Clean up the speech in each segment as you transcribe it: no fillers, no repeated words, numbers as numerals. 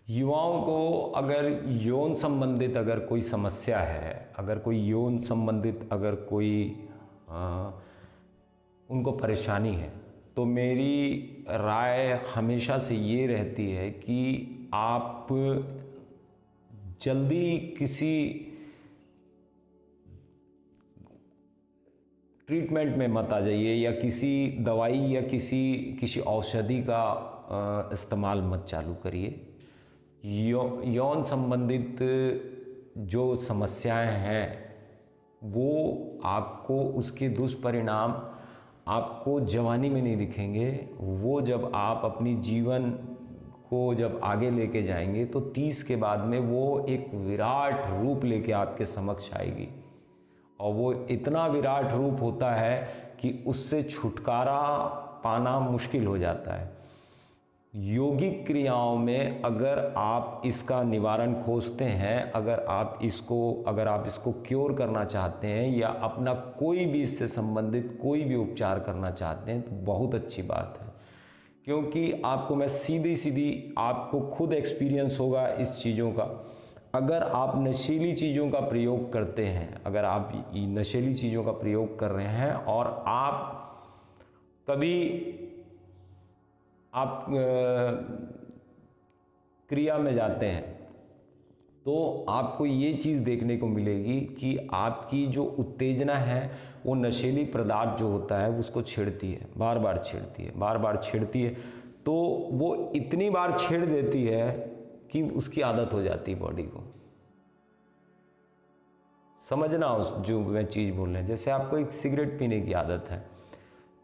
युवाओं को अगर यौन संबंधित अगर कोई समस्या है, अगर कोई यौन संबंधित अगर कोई उनको परेशानी है, तो मेरी राय हमेशा से ये रहती है कि आप जल्दी किसी ट्रीटमेंट में मत आ जाइए या किसी दवाई या किसी औषधि का इस्तेमाल मत चालू करिए। यौन संबंधित जो समस्याएं हैं वो आपको उसके दुष्परिणाम आपको जवानी में नहीं दिखेंगे। वो जब आप अपनी जीवन को जब आगे लेके जाएंगे तो 30 के बाद में वो एक विराट रूप लेके आपके समक्ष आएगी, और वो इतना विराट रूप होता है कि उससे छुटकारा पाना मुश्किल हो जाता है। योगिक क्रियाओं में अगर आप इसका निवारण खोजते हैं, अगर आप इसको क्योर करना चाहते हैं या अपना कोई भी इससे संबंधित कोई भी उपचार करना चाहते हैं, तो बहुत अच्छी बात है। क्योंकि आपको मैं सीधी आपको खुद एक्सपीरियंस होगा इस चीज़ों का। अगर आप नशीली चीज़ों का प्रयोग करते हैं, अगर आप नशीली चीज़ों का प्रयोग कर रहे हैं और आप क्रिया में जाते हैं, तो आपको ये चीज़ देखने को मिलेगी कि आपकी जो उत्तेजना है वो नशीली पदार्थ जो होता है उसको छेड़ती है, बार बार छेड़ती है। तो वो इतनी बार छेड़ देती है कि उसकी आदत हो जाती है बॉडी को। समझना उस जो मैं चीज़ बोल रहे हैं, जैसे आपको एक सिगरेट पीने की आदत है,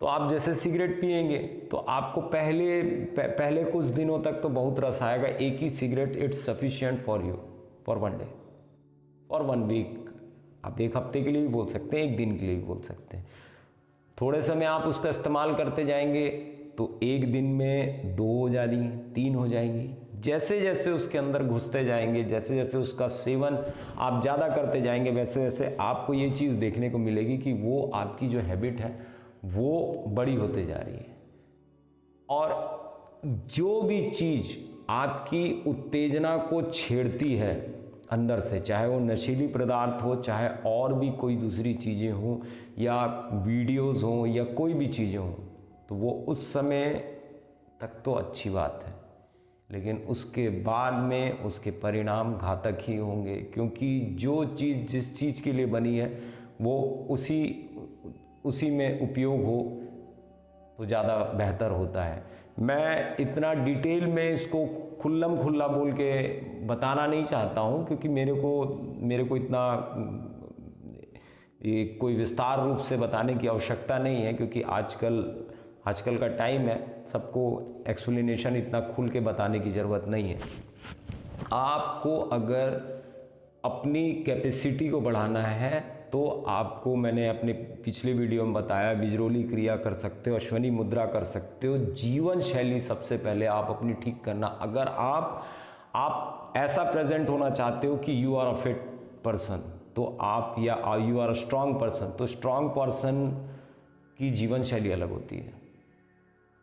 तो आप जैसे सिगरेट पिएंगे तो आपको पहले कुछ दिनों तक तो बहुत रस आएगा। एक ही cigarette it's sufficient for you for 1 day, for 1 week. आप एक हफ्ते के लिए भी बोल सकते हैं, एक दिन के लिए भी बोल सकते हैं। थोड़े समय आप उसका इस्तेमाल करते जाएंगे तो एक दिन में 2 हो जाएंगी, 3 हो जाएंगी। जैसे जैसे उसके अंदर घुसते जाएंगे, जैसे जैसे उसका सेवन आप ज़्यादा करते जाएंगे, वैसे वैसे आपको ये चीज़ देखने को मिलेगी कि वो आपकी जो हैबिट है वो बड़ी होते जा रही है। और जो भी चीज़ आपकी उत्तेजना को छेड़ती है अंदर से, चाहे वो नशीली पदार्थ हो, चाहे और भी कोई दूसरी चीज़ें हों या वीडियोज़ हों या कोई भी चीज़ें हों, तो वो उस समय तक तो अच्छी बात है, लेकिन उसके बाद में उसके परिणाम घातक ही होंगे। क्योंकि जो चीज़ जिस चीज़ के लिए बनी है वो उसी में उपयोग हो तो ज़्यादा बेहतर होता है। मैं इतना डिटेल में इसको खुल्लम खुल्ला बोल के बताना नहीं चाहता हूँ, क्योंकि मेरे को इतना कोई विस्तार रूप से बताने की आवश्यकता नहीं है, क्योंकि आजकल का टाइम है, सबको एक्सप्लेनेशन इतना खुल के बताने की ज़रूरत नहीं है। आपको अगर अपनी कैपेसिटी को बढ़ाना है तो आपको, मैंने अपने पिछले वीडियो में बताया, बिजरोली क्रिया कर सकते हो, अश्वनी मुद्रा कर सकते हो। जीवन शैली सबसे पहले आप अपनी ठीक करना। अगर आप ऐसा प्रेजेंट होना चाहते हो कि you are a fit person, तो आप, या you are a strong person, तो स्ट्रांग पर्सन की जीवन शैली अलग होती है।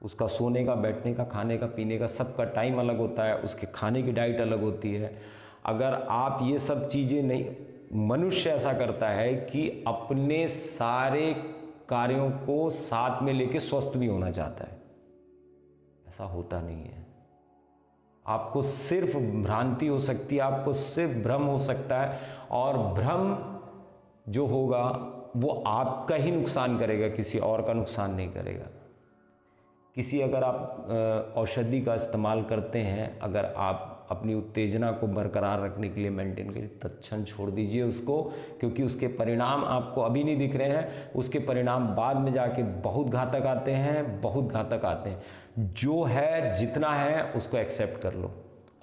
उसका सोने का, बैठने का, खाने का, पीने का, सबका टाइम अलग होता है, उसके खाने की डाइट अलग होती है। अगर आप ये सब चीज़ें नहीं, मनुष्य ऐसा करता है कि अपने सारे कार्यों को साथ में लेके स्वस्थ भी होना चाहता है, ऐसा होता नहीं है। आपको सिर्फ भ्रांति हो सकती है, आपको सिर्फ भ्रम हो सकता है, और भ्रम जो होगा वो आपका ही नुकसान करेगा, किसी और का नुकसान नहीं करेगा। अगर आप औषधि का इस्तेमाल करते हैं, अगर आप अपनी उत्तेजना को बरकरार रखने के लिए, मेंटेन के लिए, तत्क्षण छोड़ दीजिए उसको, क्योंकि उसके परिणाम आपको अभी नहीं दिख रहे हैं, उसके परिणाम बाद में जाके बहुत घातक आते हैं। जो है, जितना है उसको एक्सेप्ट कर लो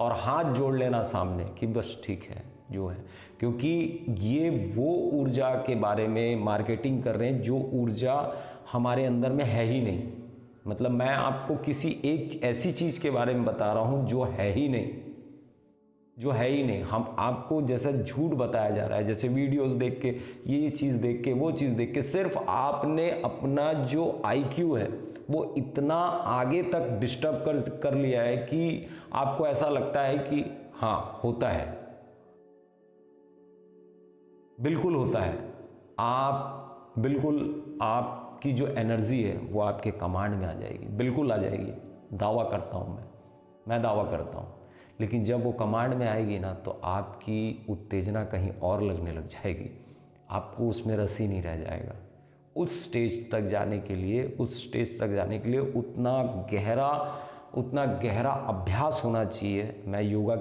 और हाथ जोड़ लेना सामने कि बस ठीक है जो है। क्योंकि ये वो ऊर्जा के बारे में मार्केटिंग कर रहे हैं जो ऊर्जा हमारे अंदर में है ही नहीं। मतलब मैं आपको किसी एक ऐसी चीज़ के बारे में बता रहा हूँ जो है ही नहीं। हम आपको जैसा झूठ बताया जा रहा है, जैसे वीडियोस देख के, ये चीज़ देख के, वो चीज़ देख के, सिर्फ आपने अपना जो IQ है वो इतना आगे तक डिस्टर्ब कर लिया है कि आपको ऐसा लगता है कि हाँ होता है, बिल्कुल होता है। आप बिल्कुल, आपकी जो एनर्जी है वो आपके कमांड में आ जाएगी, बिल्कुल आ जाएगी, दावा करता हूँ मैं दावा करता हूँ। लेकिन जब वो कमांड में आएगी ना तो आपकी उत्तेजना कहीं और लगने लग जाएगी, आपको उसमें रस ही नहीं रह जाएगा। उस स्टेज तक जाने के लिए उतना गहरा अभ्यास होना चाहिए। मैं योगा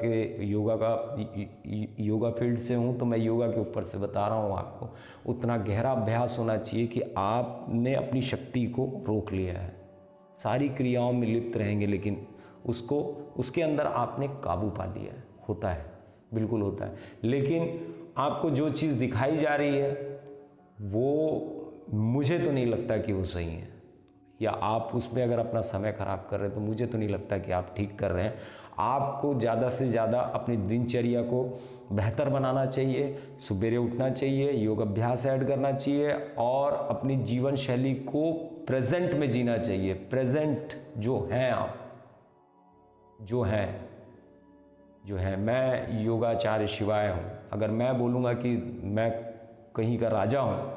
फील्ड से हूँ तो मैं योगा के ऊपर से बता रहा हूँ आपको। उतना गहरा अभ्यास होना चाहिए कि आपने अपनी शक्ति को रोक लिया है, सारी क्रियाओं में लिप्त रहेंगे लेकिन उसके अंदर आपने काबू पा लिया है। होता है, बिल्कुल होता है। लेकिन आपको जो चीज़ दिखाई जा रही है वो मुझे तो नहीं लगता कि वो सही है, या आप उसमें अगर अपना समय खराब कर रहे हैं तो मुझे तो नहीं लगता कि आप ठीक कर रहे हैं। आपको ज़्यादा से ज़्यादा अपनी दिनचर्या को बेहतर बनाना चाहिए, सवेरे उठना चाहिए, योग अभ्यास ऐड करना चाहिए और अपनी जीवन शैली को प्रेजेंट में जीना चाहिए। प्रेजेंट जो हैं आप, जो है मैं योगाचार्य शिवाय हूँ। अगर मैं बोलूँगा कि मैं कहीं का राजा हूँ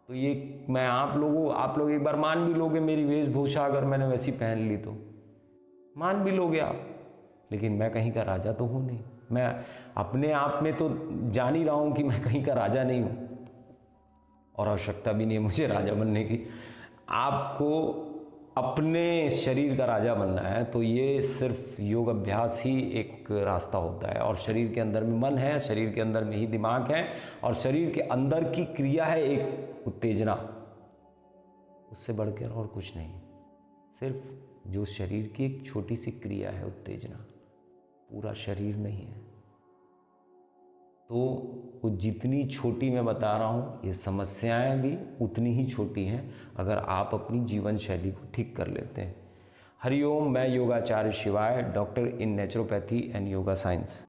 तो ये मैं आप लोग एक बार मान भी लोगे मेरी वेशभूषा, अगर मैंने वैसी पहन ली तो मान भी लोगे आप, लेकिन मैं कहीं का राजा तो हूँ नहीं। मैं अपने आप में तो जान ही रहा हूँ कि मैं कहीं का राजा नहीं हूँ और आवश्यकता भी नहीं है मुझे राजा बनने की। आपको अपने शरीर का राजा बनना है तो ये सिर्फ योग अभ्यास ही एक रास्ता होता है। और शरीर के अंदर में मन है, शरीर के अंदर में ही दिमाग है और शरीर के अंदर की क्रिया है एक उत्तेजना, उससे बढ़कर और कुछ नहीं। सिर्फ जो शरीर की एक छोटी सी क्रिया है उत्तेजना, पूरा शरीर नहीं है। तो वो जितनी छोटी मैं बता रहा हूँ, ये समस्याएं भी उतनी ही छोटी हैं अगर आप अपनी जीवन शैली को ठीक कर लेते हैं। हरिओम। मैं योगाचार्य शिवाय, doctor in naturopathy and yoga science.